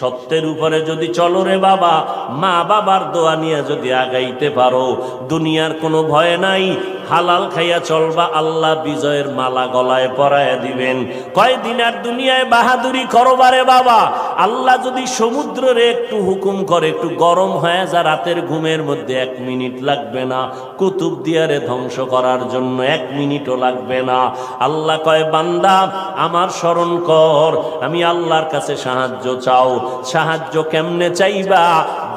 সত্যের উপরে যদি চলো রে বাবা, মা বাবার দোয়া নিয়ে যদি আগাইতে পারো, দুনিয়ার কোনো ভয় নাই, হালাল খাইয়া চলবা, আল্লাহ বিজয়ের মালা গলায় পরাইয়া দিবেন। কয়দিন আর দুনিয়ায় বাহাদুরি করবারে বাবা, আল্লাহ যদি সমুদ্রে একটু হুকুম করে একটু গরম হয়ে যা, রাতের ঘুমের মধ্যে 1 মিনিট লাগবে না, কুতুব দিয়ারে ধ্বংস করার জন্য 1 মিনিটও লাগবে না। আল্লাহ কয় বান্দা আমার স্মরণ কর, আমি আল্লাহর কাছে সাহায্য চাও। সাহায্য কেমনে চাইবা?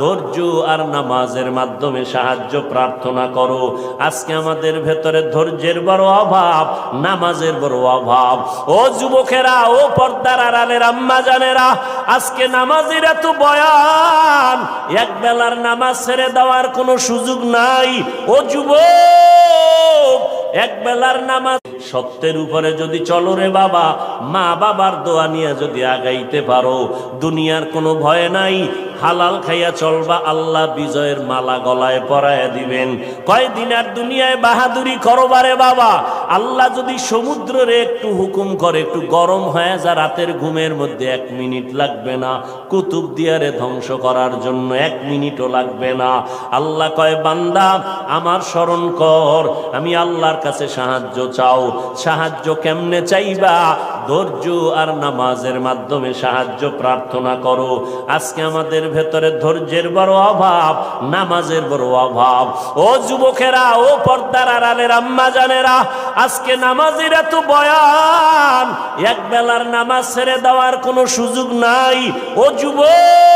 ধৈর্য আর নামাজের মাধ্যমে সাহায্য প্রার্থনা করো। আজকে আমাদের ভেতরে ধৈর্যের বড় অভাব, নামাজের বড় অভাব। ও যুবকেরা, ও পর্দার আড়ালের আম্মা জানেরা, আজকে নামাজের এত বয়ান, এক বেলার নামাজ ছেড়ে দেওয়ার কোনো সুযোগ নাই। ও যুবক, এক বেলার নামাজ, সত্যের উপরে যদি চলো রে বাবা, মা বাবার দোয়া নিয়ে যদি আগাইতে পারো, দুনিয়ার কোনো ভয় নাই, হালাল খাইয়া চলবা, আল্লাহ বিজয়ের মালা গলায় পরাইয়া দিবেন। কয়দিন আর দুনিয়ায় বাহাদুরি করবারে বাবা, আল্লাহ যদি সমুদ্রে একটু হুকুম করে একটু গরম হয়ে যা, রাতের ঘুমের মধ্যে 1 মিনিট লাগবে না, কুতুব দিয়ারে ধ্বংস করার জন্য 1 মিনিটও লাগবে না। আল্লাহ কয় বান্দা আমার স্মরণ কর, আমি আল্লাহর কাছে সাহায্য চাও। সাহায্য কেমনে চাইবা? ধৈর্য আর নামাজের মাধ্যমে সাহায্য প্রার্থনা করো। আজকে আমাদের ভেতরে ধৈর্যের বড় অভাব, নামাজের বড় অভাব। ও যুবকেরা, ও পর্দার আড়ালের আম্মা জানেরা, আজকে নামাজের এত বয়ান, এক বেলার নামাজ ছেড়ে দেওয়ার কোনো সুযোগ নাই। ও যুবক,